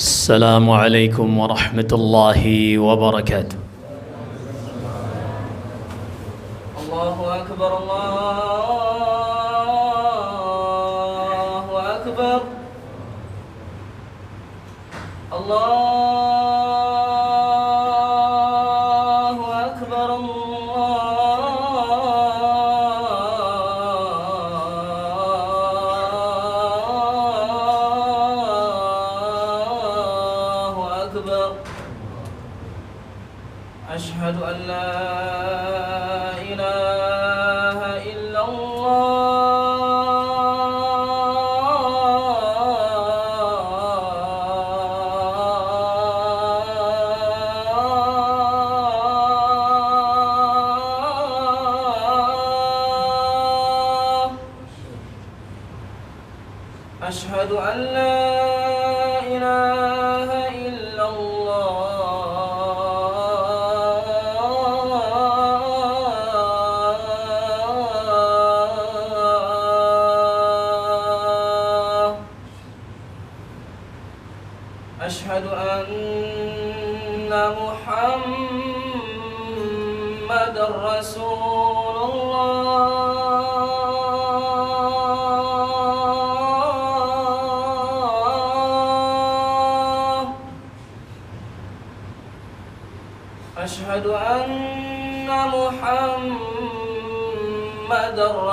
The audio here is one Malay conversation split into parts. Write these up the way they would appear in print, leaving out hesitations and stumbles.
السلام عليكم ورحمة الله وبركاته. الله أكبر الله أكبر الله أكبر الله أكبر. أشهد أن لا إله إلا الله. أشهد أن لا إله إلا الله. أشهد أن محمدًا رسول الله. أشهد أن محمدًا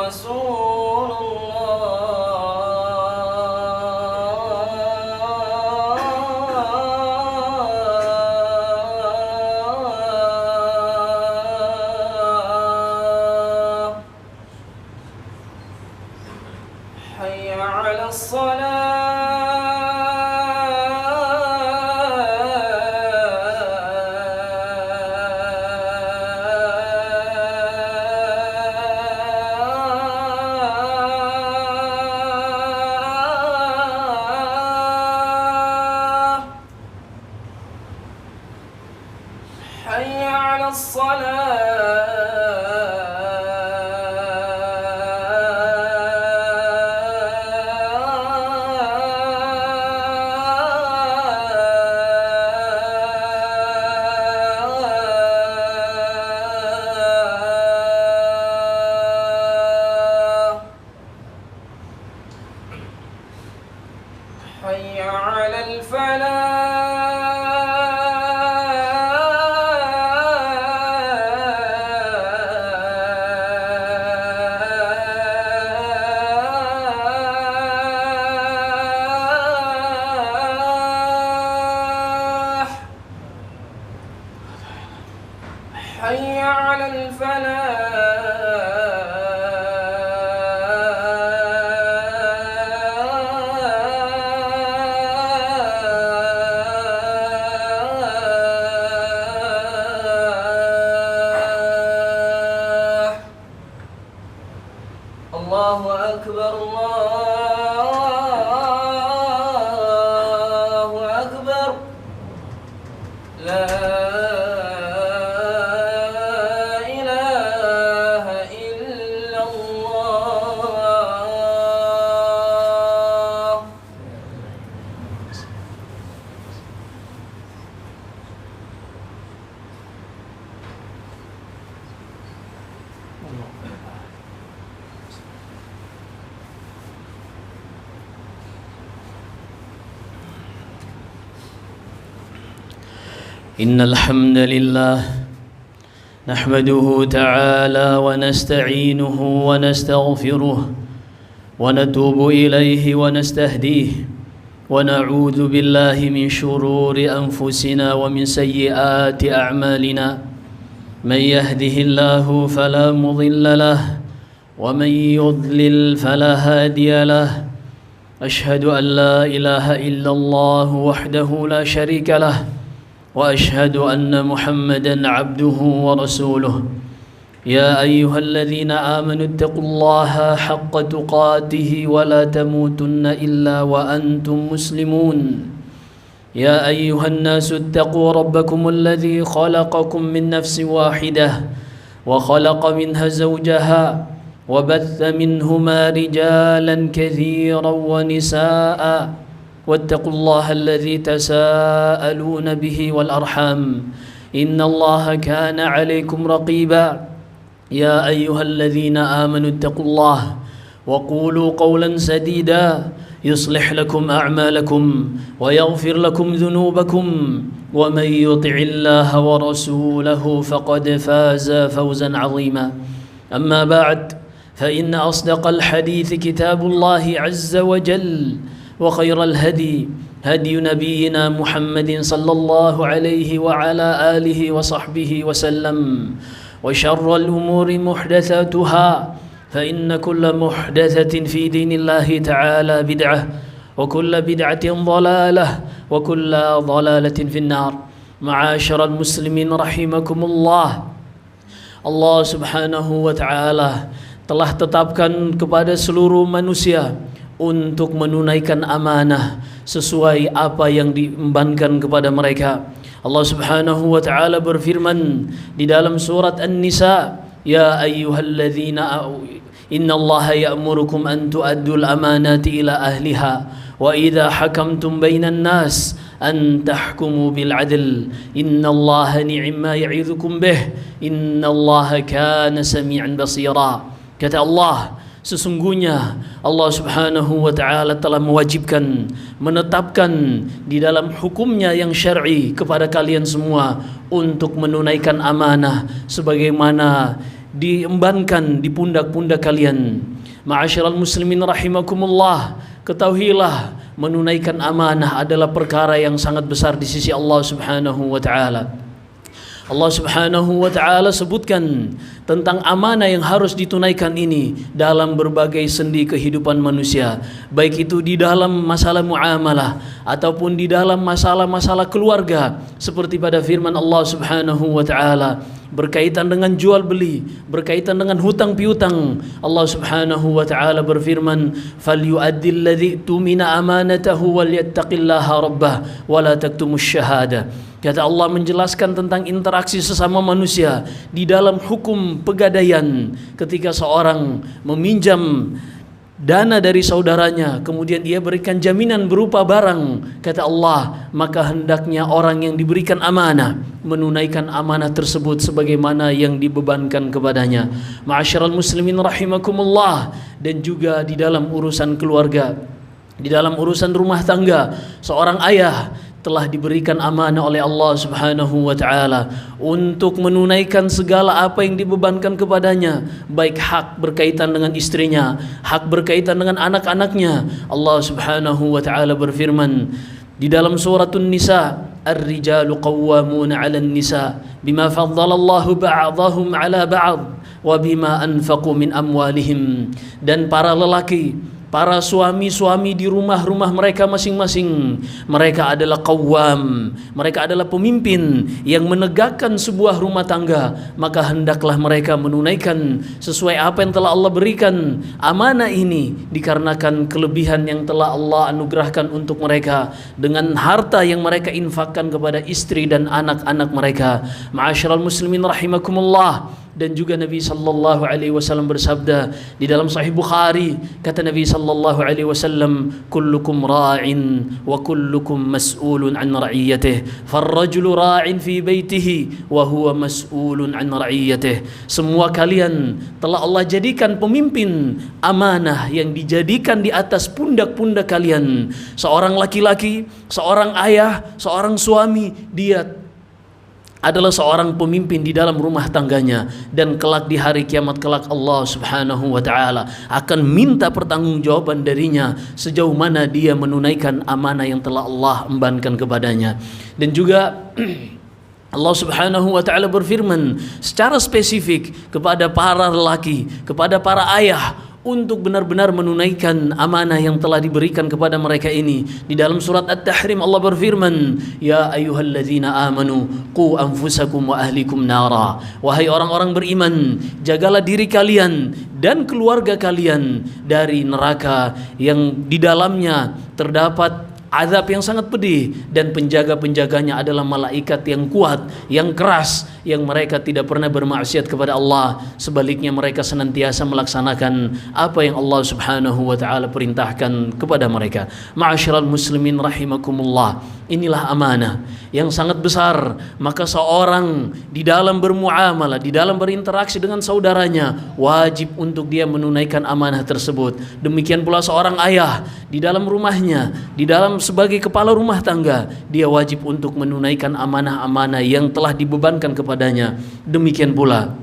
رسول الله. حي على الصلاة. حي على الصلاة. حي على الفلاح. حي على الفلاح. الله أكبر الله أكبر. لا إله إلا الله. إن الحمد لله نحمده تعالى ونستعينه ونستغفره ونتوب إليه ونستهديه ونعوذ بالله من شرور أنفسنا ومن سيئات أعمالنا. من يهده الله فلا مضل له ومن يضلل فلا هادي له. أشهد أن لا إله إلا الله وحده لا شريك له وأشهد أن محمدًا عبده ورسوله. يا أيها الذين آمنوا اتقوا الله حق تقاته ولا تموتن إلا وأنتم مسلمون. يا أيها الناس اتقوا ربكم الذي خلقكم من نفس واحدة وخلق منها زوجها وبث منهما رجالا كثيرا ونساء واتقوا الله الذي تساءلون به والأرحام إن الله كان عليكم رقيبا يا أيها الذين آمنوا اتقوا الله وقولوا قولا سديدا يصلح لكم أعمالكم ويغفر لكم ذنوبكم ومن يطع الله ورسوله فقد فاز فوزا عظيما أما بعد فإن أصدق الحديث كتاب الله عز وجل وخير الهدي هدي نبينا محمد صلى الله عليه وعلى آله وصحبه وسلم وشر الأمور محدثاتها فإن كل محدثة في دين الله تعالى بدعة وكل بدعة ضلالة وكل ضلالة في النار. معاشر المسلمين رحمكم الله, Allah subhanahu wa ta'ala telah tetapkan kepada seluruh manusia untuk menunaikan amanah sesuai apa yang diembankan kepada mereka. Allah subhanahu wa ta'ala berfirman di dalam surat An-Nisa, Ya ayyuhalladzina innallaha ya'murukum an tu'addul amanati ila ahliha wa idha hakamtum bainan nas an tahkumu bil adl innallaha ni'ma ya'idhukum bih innallaha kana sami'an basira. Kata Allah, sesungguhnya Allah subhanahu wa ta'ala telah mewajibkan, menetapkan di dalam hukumnya yang syar'i kepada kalian semua untuk menunaikan amanah sebagaimana diembankan di pundak-pundak kalian. Ma'asyiral muslimin rahimakumullah, ketahuilah menunaikan amanah adalah perkara yang sangat besar di sisi Allah subhanahu wa ta'ala. Allah subhanahu wa ta'ala sebutkan tentang amanah yang harus ditunaikan ini dalam berbagai sendi kehidupan manusia, baik itu di dalam masalah muamalah ataupun di dalam masalah-masalah keluarga, seperti pada firman Allah subhanahu wa ta'ala berkaitan dengan jual beli, berkaitan dengan hutang piutang. Allah subhanahu wa ta'ala berfirman, falyu'addil ladzi tumina amanatahu walyattaqillaha rabbah wala taktumus syahada. Kata Allah menjelaskan tentang interaksi sesama manusia di dalam hukum pegadaian. Ketika seorang meminjam dana dari saudaranya, kemudian dia berikan jaminan berupa barang, kata Allah, maka hendaknya orang yang diberikan amanah menunaikan amanah tersebut sebagaimana yang dibebankan kepadanya. Ma'asyiral muslimin rahimakumullah, dan juga di dalam urusan keluarga, di dalam urusan rumah tangga, seorang ayah telah diberikan amanah oleh Allah subhanahu wa ta'ala untuk menunaikan segala apa yang dibebankan kepadanya, baik hak berkaitan dengan istrinya, hak berkaitan dengan anak-anaknya. Allah subhanahu wa ta'ala berfirman di dalam suratun Nisa, Ar-rijalu qawwamuna 'alan nisa bima faddalallahu ba'dahum 'ala ba'd wa bima anfaqu min amwalihim. Dan para lelaki, para suami-suami di rumah-rumah mereka masing-masing, mereka adalah qawwam, mereka adalah pemimpin yang menegakkan sebuah rumah tangga, maka hendaklah mereka menunaikan sesuai apa yang telah Allah berikan amanah ini, dikarenakan kelebihan yang telah Allah anugerahkan untuk mereka dengan harta yang mereka infakkan kepada istri dan anak-anak mereka. Ma'asyiral muslimin rahimakumullah. Dan juga Nabi sallallahu alaihi wasallam bersabda di dalam Sahih Bukhari, kata Nabi sallallahu alaihi wasallam, kullukum ra'in wa kullukum mas'ulun an ra'iyatihi farrajulu ra'in fi baitihi wa huwa mas'ulun an ra'iyatihi. Semua kalian telah Allah jadikan pemimpin amanah yang dijadikan di atas pundak-pundak kalian. Seorang laki-laki, seorang ayah, seorang suami, dia adalah seorang pemimpin di dalam rumah tangganya, dan kelak di hari kiamat kelak Allah subhanahu wa ta'ala akan minta pertanggungjawaban darinya sejauh mana dia menunaikan amanah yang telah Allah embankan kepadanya. Dan juga Allah subhanahu wa ta'ala berfirman secara spesifik kepada para lelaki, kepada para ayah, untuk benar-benar menunaikan amanah yang telah diberikan kepada mereka ini. Di dalam surat At-Tahrim Allah berfirman, Ya ayyuhalladzina amanu qu anfusakum wa ahlikum nara. Wahai orang-orang beriman, jagalah diri kalian dan keluarga kalian dari neraka yang di dalamnya terdapat azab yang sangat pedih, dan penjaga-penjaganya adalah malaikat yang kuat, yang keras, yang mereka tidak pernah bermaksiat kepada Allah. Sebaliknya mereka senantiasa melaksanakan apa yang Allah Subhanahu wa taala perintahkan kepada mereka. Ma'asyiral muslimin rahimakumullah, inilah amanah yang sangat besar. Maka seorang di dalam bermuamalah, di dalam berinteraksi dengan saudaranya, wajib untuk dia menunaikan amanah tersebut. Demikian pula seorang ayah di dalam rumahnya, di dalam sebagai kepala rumah tangga, dia wajib untuk menunaikan amanah-amanah yang telah dibebankan kepadanya. Demikian pula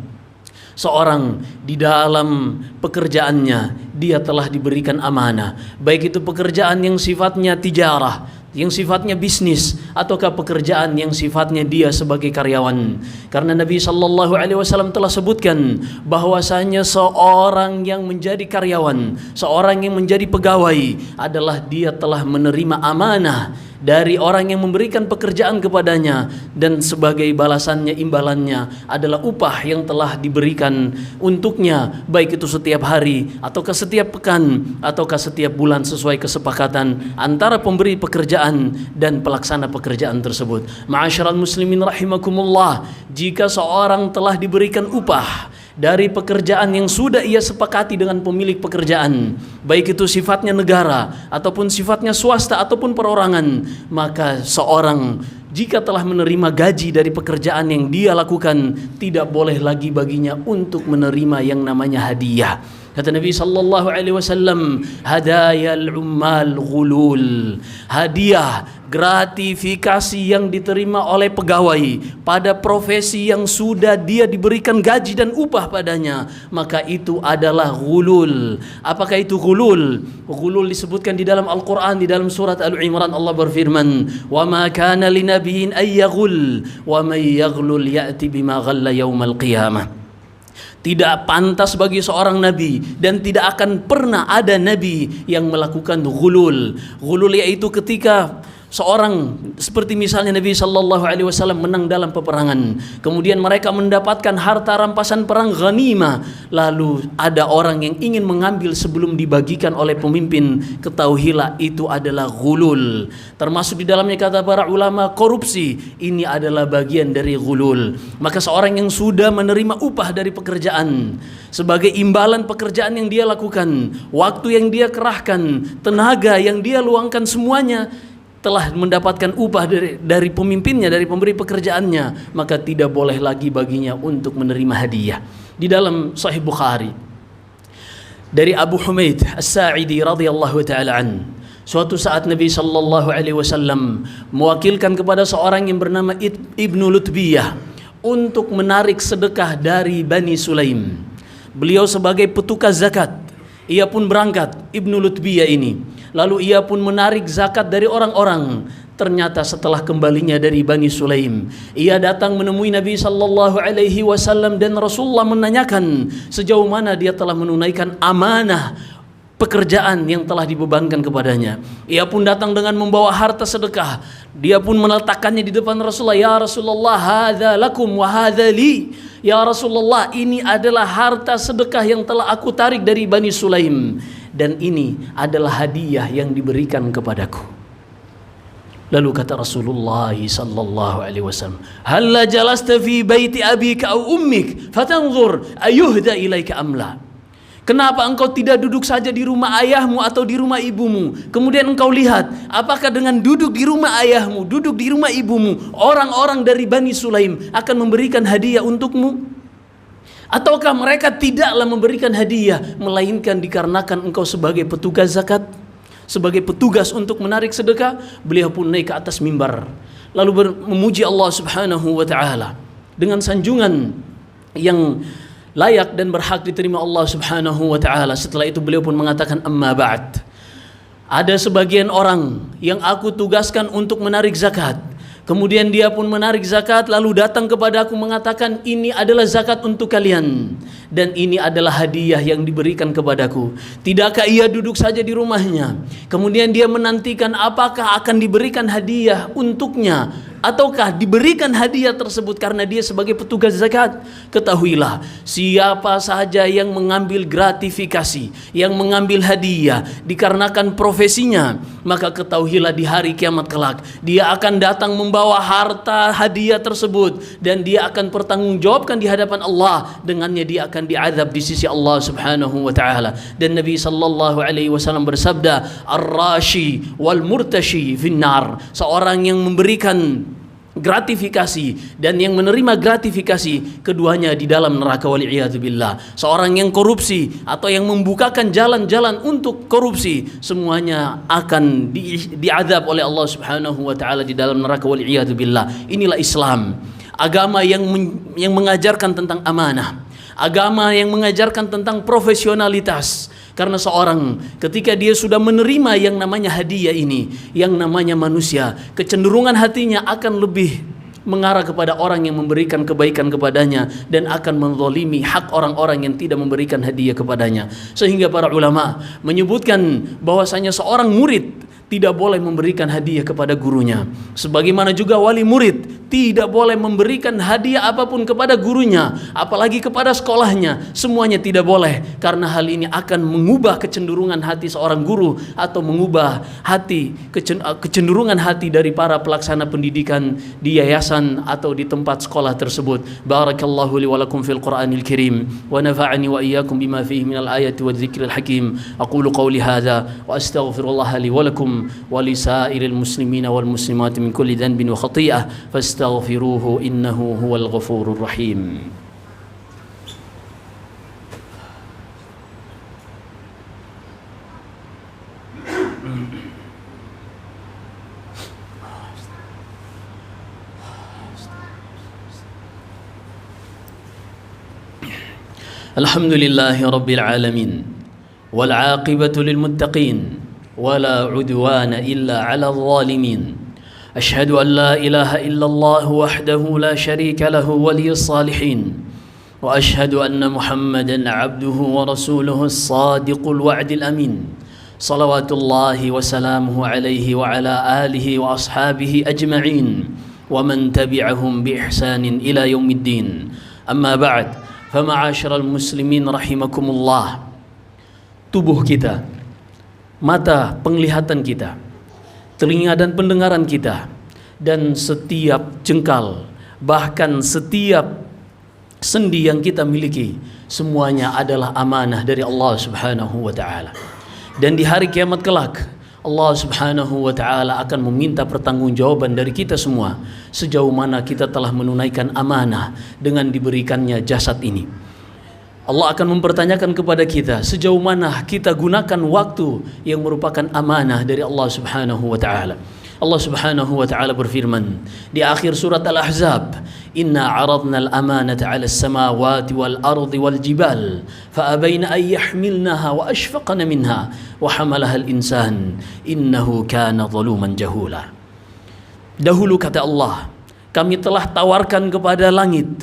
seorang di dalam pekerjaannya, dia telah diberikan amanah, baik itu pekerjaan yang sifatnya tijarah, yang sifatnya bisnis, ataukah pekerjaan yang sifatnya dia sebagai karyawan. Karena Nabi SAW telah sebutkan bahwasanya seorang yang menjadi karyawan, seorang yang menjadi pegawai adalah dia telah menerima amanah dari orang yang memberikan pekerjaan kepadanya, dan sebagai balasannya, imbalannya adalah upah yang telah diberikan untuknya, baik itu setiap hari ataukah setiap pekan ataukah setiap bulan, sesuai kesepakatan antara pemberi pekerjaan dan pelaksana pekerjaan tersebut. Ma'asyiral muslimin rahimakumullah, jika seorang telah diberikan upah dari pekerjaan yang sudah ia sepakati dengan pemilik pekerjaan, baik itu sifatnya negara ataupun sifatnya swasta ataupun perorangan, maka seorang jika telah menerima gaji dari pekerjaan yang dia lakukan, tidak boleh lagi baginya untuk menerima yang namanya hadiah. Kata Nabi sallallahu alaihi wasallam, hadayal ummal ghulul, hadiah, gratifikasi yang diterima oleh pegawai pada profesi yang sudah dia diberikan gaji dan upah padanya, maka itu adalah ghulul. Apakah itu ghulul? Ghulul disebutkan di dalam Al-Quran, di dalam surat Al-Imran Allah berfirman, wa ma kana linabiyyin ay yaghul wa may yaghlul ya'ti bima ghalla yaumal qiyamah. Tidak pantas bagi seorang nabi, dan tidak akan pernah ada nabi yang melakukan ghulul. Ghulul yaitu ketika seorang, seperti misalnya Nabi sallallahu alaihi wasallam menang dalam peperangan, kemudian mereka mendapatkan harta rampasan perang ghanimah, lalu ada orang yang ingin mengambil sebelum dibagikan oleh pemimpin, ketahuilah itu adalah ghulul. Termasuk di dalamnya kata para ulama korupsi, ini adalah bagian dari ghulul. Maka seorang yang sudah menerima upah dari pekerjaan sebagai imbalan pekerjaan yang dia lakukan, waktu yang dia kerahkan, tenaga yang dia luangkan, semuanya telah mendapatkan upah dari pemimpinnya, dari pemberi pekerjaannya, maka tidak boleh lagi baginya untuk menerima hadiah. Di dalam Sahih Bukhari dari Abu Humaid As-Sa'idi radhiyallahu taala an, suatu saat Nabi sallallahu alaihi wasallam mewakilkan kepada seorang yang bernama Ibnu Lutbiyah untuk menarik sedekah dari Bani Sulaim. Beliau sebagai petugas zakat, ia pun berangkat, Ibnu Lutbiyah ini. Lalu ia pun menarik zakat dari orang-orang. Ternyata setelah kembalinya dari Bani Sulaim, ia datang menemui Nabi sallallahu alaihi wasallam, dan Rasulullah menanyakan sejauh mana dia telah menunaikan amanah pekerjaan yang telah dibebankan kepadanya. Ia pun datang dengan membawa harta sedekah. Dia pun meletakkannya di depan Rasulullah. Ya Rasulullah, hadza lakum wa hadza li. Ya Rasulullah, ini adalah harta sedekah yang telah aku tarik dari Bani Sulaim, dan ini adalah hadiah yang diberikan kepadaku. Lalu kata Rasulullah sallallahu alaihi wasallam, halla jalasta fi baiti abika aw ummik fatanzur ayuhda ilaika amla. Kenapa engkau tidak duduk saja di rumah ayahmu atau di rumah ibumu, kemudian engkau lihat apakah dengan duduk di rumah ayahmu, duduk di rumah ibumu, orang-orang dari Bani Sulaim akan memberikan hadiah untukmu? Ataukah mereka tidaklah memberikan hadiah, melainkan dikarenakan engkau sebagai petugas zakat, sebagai petugas untuk menarik sedekah? Beliau pun naik ke atas mimbar, lalu memuji Allah Subhanahu wa taala dengan sanjungan yang layak dan berhak diterima Allah Subhanahu wa taala. Setelah itu beliau pun mengatakan, amma ba'd, ada sebagian orang yang aku tugaskan untuk menarik zakat, kemudian dia pun menarik zakat, lalu datang kepada aku mengatakan, ini adalah zakat untuk kalian, dan ini adalah hadiah yang diberikan kepadaku. Tidakkah ia duduk saja di rumahnya, kemudian dia menantikan apakah akan diberikan hadiah untuknya, ataukah diberikan hadiah tersebut karena dia sebagai petugas zakat? Ketahuilah, siapa saja yang mengambil gratifikasi, yang mengambil hadiah dikarenakan profesinya, maka ketahuilah di hari kiamat kelak dia akan datang membawa harta hadiah tersebut dan dia akan pertanggungjawabkan di hadapan Allah. Dengannya dia akan diazab di sisi Allah Subhanahu wa taala. Dan Nabi sallallahu alaihi wasallam bersabda, ar-rashi wal murtashi finnar, seorang yang memberikan gratifikasi dan yang menerima gratifikasi, keduanya di dalam neraka, waliyadzubillah. Seorang yang korupsi atau yang membukakan jalan-jalan untuk korupsi, semuanya akan diazab oleh Allah Subhanahu wa taala di dalam neraka, waliyadzubillah. Inilah Islam, agama yang mengajarkan tentang amanah, agama yang mengajarkan tentang profesionalitas. Karena seorang ketika dia sudah menerima yang namanya hadiah ini, yang namanya manusia, kecenderungan hatinya akan lebih mengarah kepada orang yang memberikan kebaikan kepadanya dan akan menzalimi hak orang-orang yang tidak memberikan hadiah kepadanya. Sehingga para ulama menyebutkan bahwasanya seorang murid tidak boleh memberikan hadiah kepada gurunya, sebagaimana juga wali murid tidak boleh memberikan hadiah apapun kepada gurunya, apalagi kepada sekolahnya. Semuanya tidak boleh, karena hal ini akan mengubah kecenderungan hati seorang guru atau mengubah kecenderungan hati dari para pelaksana pendidikan di yayasan atau di tempat sekolah tersebut. Barakallahu li wa lakum fil Qur'anil Karim wa nafa'ani wa iyyakum bima fihi minal ayati wadh-dhikril hakim. Aqulu qawli hadza wa astaghfirullah li wa lakum wa li sa'iril muslimina wal muslimat min kulli dhanbin wa khati'ah fastaghfiruhu innahu huwal ghafurur rahim. Alhamdulillahi rabbil alamin wal 'aqibatu lil muttaqin wala 'udwana illa 'alal zalimin. Asyhadu an la ilaha illallah wahdahu la syarika lahu waliyus salihin wa asyhadu anna Muhammadan 'abduhu wa rasuluhu as-sadiqul wa'dil amin. Salawatullahi wa salamuhu alaihi wa ala alihi wa ashabihi ajma'in wa man tabi'ahum bi ihsanin ila yaumiddin. Amma ba'd. Fama'asyiral muslimin rahimakumullah. Tubuh kita, mata penglihatan kita, telinga dan pendengaran kita, dan setiap jengkal, bahkan setiap sendi yang kita miliki, semuanya adalah amanah dari Allah Subhanahu wa taala. Dan di hari kiamat kelak, Allah Subhanahu wa taala akan meminta pertanggungjawaban dari kita semua sejauh mana kita telah menunaikan amanah dengan diberikannya jasad ini. Allah akan mempertanyakan kepada kita sejauh mana kita gunakan waktu yang merupakan amanah dari Allah Subhanahu wa taala. Allah Subhanahu wa taala berfirman di akhir surat Al-Ahzab, "Inna 'aradna al-amanata 'ala as-samawati wal ardi wal jibal fa abayna an yahmilnaha wa ashfaqna minha wa hamalaha al-insan innahu kana zaluman jahula." Dahulu kata Allah, kami telah tawarkan kepada langit,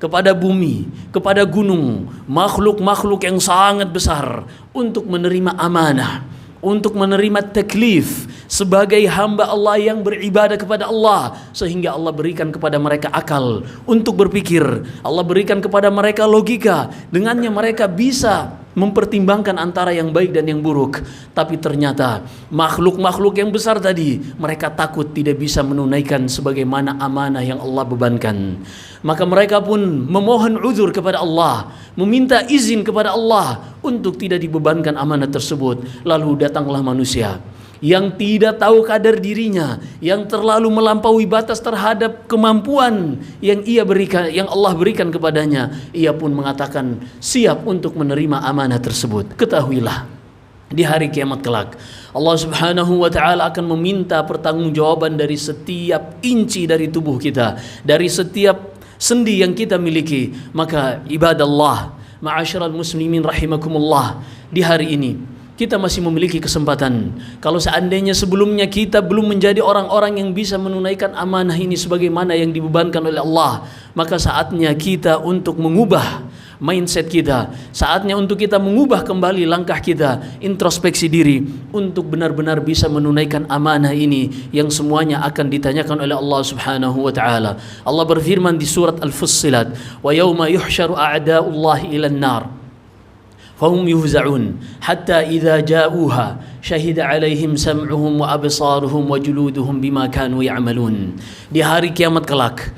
kepada bumi, kepada gunung, makhluk-makhluk yang sangat besar untuk menerima amanah, untuk menerima taklif sebagai hamba Allah yang beribadah kepada Allah, sehingga Allah berikan kepada mereka akal untuk berpikir, Allah berikan kepada mereka logika, dengannya mereka bisa mempertimbangkan antara yang baik dan yang buruk. Tapi ternyata makhluk-makhluk yang besar tadi, mereka takut tidak bisa menunaikan sebagaimana amanah yang Allah bebankan. Maka mereka pun memohon uzur kepada Allah, meminta izin kepada Allah untuk tidak dibebankan amanah tersebut. Lalu datanglah manusia yang tidak tahu kadar dirinya, yang terlalu melampaui batas terhadap kemampuan yang yang Allah berikan kepadanya. Ia pun mengatakan siap untuk menerima amanah tersebut. Ketahuilah, di hari kiamat kelak Allah Subhanahu wa taala akan meminta pertanggungjawaban dari setiap inci dari tubuh kita, dari setiap sendi yang kita miliki. Maka ibadallah, ma'asyiral muslimin rahimakumullah, di hari ini kita masih memiliki kesempatan. Kalau seandainya sebelumnya kita belum menjadi orang-orang yang bisa menunaikan amanah ini sebagaimana yang dibebankan oleh Allah, maka saatnya kita untuk mengubah mindset kita. Saatnya untuk kita mengubah kembali langkah kita, introspeksi diri untuk benar-benar bisa menunaikan amanah ini yang semuanya akan ditanyakan oleh Allah Subhanahu wa taala. Allah berfirman di surat Al-Fussilat, "Wa yauma yuhsyaru a'da'ullahi ilan nar fahum yuhza'un hatta idza ja'uha syahida 'alaihim sam'uhum wa absaruhum wa juluduhum bima kanu ya'malun." Di hari kiamat kelak,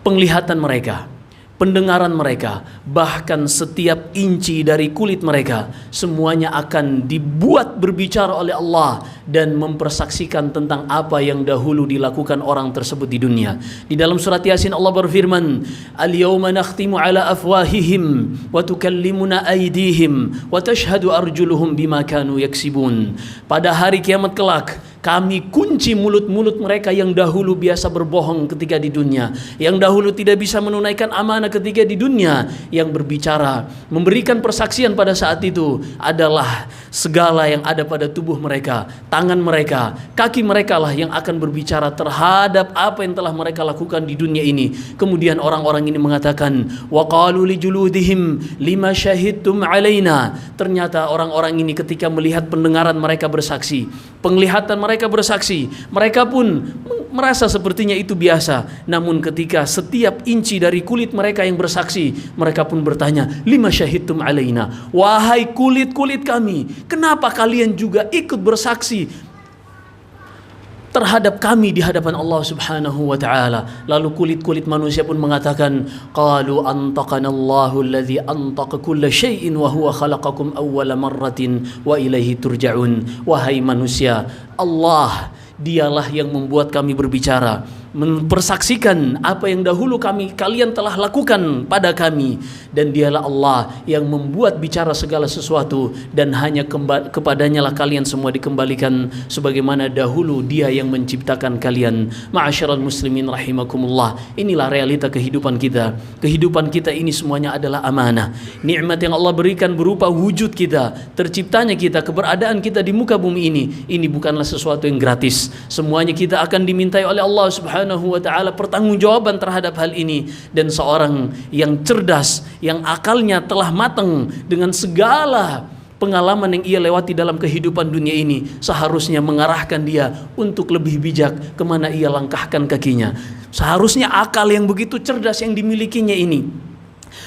penglihatan mereka, pendengaran mereka, bahkan setiap inci dari kulit mereka semuanya akan dibuat berbicara oleh Allah dan mempersaksikan tentang apa yang dahulu dilakukan orang tersebut di dunia. Di dalam surat Yasin Allah berfirman, "Al-yawma nakhtimu ala afwahihim wa tukallimuna aydihim wa tashhadu arjuluhum bima kanu yaksibun." Pada hari kiamat kelak, kami kunci mulut-mulut mereka yang dahulu biasa berbohong ketika di dunia, yang dahulu tidak bisa menunaikan amanah ketika di dunia. Yang berbicara, memberikan persaksian pada saat itu adalah segala yang ada pada tubuh mereka, tangan mereka, kaki mereka lah yang akan berbicara terhadap apa yang telah mereka lakukan di dunia ini. Kemudian orang-orang ini mengatakan, wa qalu li juludihim lima syahidtum alaina. Ternyata orang-orang ini ketika melihat pendengaran mereka bersaksi, penglihatan mereka bersaksi, mereka pun merasa sepertinya itu biasa. Namun ketika setiap inci dari kulit mereka yang bersaksi, mereka pun bertanya, lima syahidtum alaina, wahai kulit-kulit kami, kenapa kalian juga ikut bersaksi terhadap kami di hadapan Allah Subhanahu wa taala? Lalu kulit-kulit manusia pun mengatakan, qalu antaqanallahu alladhi antaqa kulla syai'in wa huwa khalaqakum awwala marratin wa ilaihi turja'un. Wahai manusia, Allah dialah yang membuat kami berbicara, mempersaksikan apa yang dahulu kalian telah lakukan pada kami, dan dialah Allah yang membuat bicara segala sesuatu, dan hanya kepadanya lah kalian semua dikembalikan sebagaimana dahulu Dia yang menciptakan kalian. Ma'asyiral muslimin rahimakumullah, inilah realita kehidupan kita. Kehidupan kita ini semuanya adalah amanah. Nikmat yang Allah berikan berupa wujud kita, terciptanya kita, keberadaan kita di muka bumi ini bukanlah sesuatu yang gratis. Semuanya kita akan dimintai oleh Allah Subhanahu wa taala pertanggungjawaban terhadap hal ini, dan seorang yang cerdas, yang akalnya telah matang dengan segala pengalaman yang ia lewati dalam kehidupan dunia ini, seharusnya mengarahkan dia untuk lebih bijak kemana ia langkahkan kakinya. Seharusnya akal yang begitu cerdas yang dimilikinya ini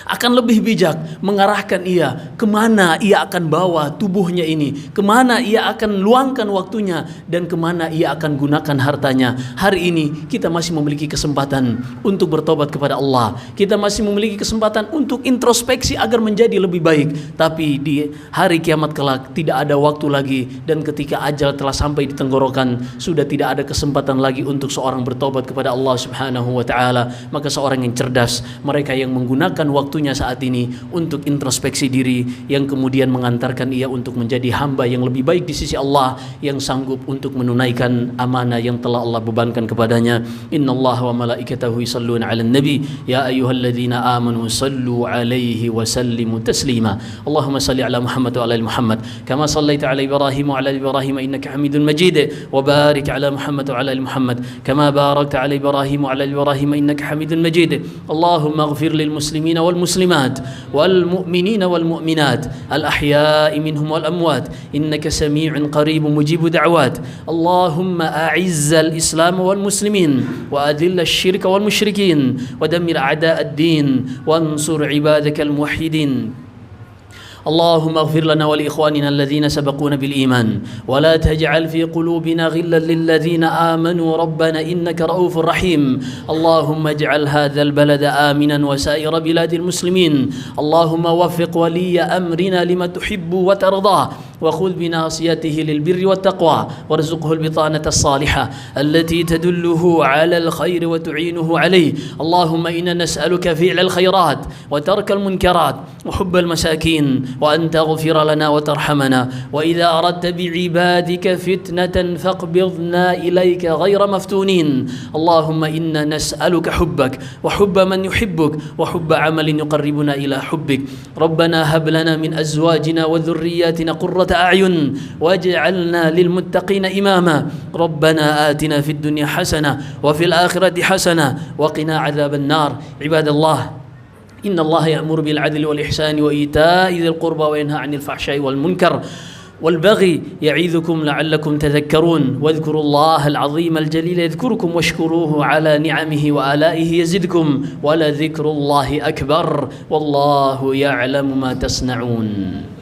akan lebih bijak mengarahkan ia kemana ia akan bawa tubuhnya ini, kemana ia akan luangkan waktunya, dan kemana ia akan gunakan hartanya. Hari ini kita masih memiliki kesempatan untuk bertobat kepada Allah. Kita masih memiliki kesempatan untuk introspeksi agar menjadi lebih baik. Tapi di hari kiamat kelak tidak ada waktu lagi, dan ketika ajal telah sampai di tenggorokan, sudah tidak ada kesempatan lagi untuk seorang bertobat kepada Allah Subhanahu wa taala. Maka seorang yang cerdas, mereka yang menggunakan waktunya saat ini untuk introspeksi diri, yang kemudian mengantarkan ia untuk menjadi hamba yang lebih baik di sisi Allah, yang sanggup untuk menunaikan amanah yang telah Allah bebankan kepadanya. Innallaha wa malaikatahu yusalluna 'alan nabi ya ayyuhalladzina amanu sallu 'alaihi wa sallimu taslima. Allahumma salli 'ala Muhammad wa 'ala ali Muhammad kama shallaita 'ala Ibrahim wa 'ala ali Ibrahim innaka Hamidum Majid, wa barik 'ala Muhammad wa 'ala ali Muhammad kama barakta 'ala Ibrahim wa 'ala ali Ibrahim innaka Hamidum Majid. Allahumma ighfir lil muslimina wal muslimat والمؤمنين والمؤمنات الأحياء منهم والأموات إنك سميع قريب مجيب دعوات. اللهم أعز الإسلام والمسلمين وأذل الشرك والمشركين ودمر أعداء الدين وانصر عبادك الموحدين. اللهم اغفر لنا ولإخواننا الذين سبقونا بالإيمان ولا تجعل في قلوبنا غلا للذين آمنوا ربنا إنك رؤوف رحيم. اللهم اجعل هذا البلد آمنا وسائر بلاد المسلمين. اللهم وفق ولي أمرنا لما تحب وترضى وخذ بناصيته للبر والتقوى وارزقه البطانة الصالحة التي تدله على الخير وتعينه عليه. اللهم إنا نسألك فعل الخيرات وترك المنكرات وحب المساكين وأن تغفر لنا وترحمنا، وإذا أردت بعبادك فتنة فاقبضنا إليك غير مفتونين. اللهم إنا نسألك حبك وحب من يحبك وحب عمل يقربنا إلى حبك. ربنا هب لنا من أزواجنا وذرياتنا قرة أعين واجعلنا للمتقين إماما. ربنا آتنا في الدنيا حسنة وفي الآخرة حسنة وقنا عذاب النار. عباد الله، إن الله يأمر بالعدل والإحسان وإيتاء ذي القربى وينهى عن الفحشاء والمنكر والبغي يعظكم لعلكم تذكرون واذكروا الله العظيم الجليل يذكركم واشكروه على نعمه وآلائه يزدكم ولذكر الله أكبر والله يعلم ما تصنعون.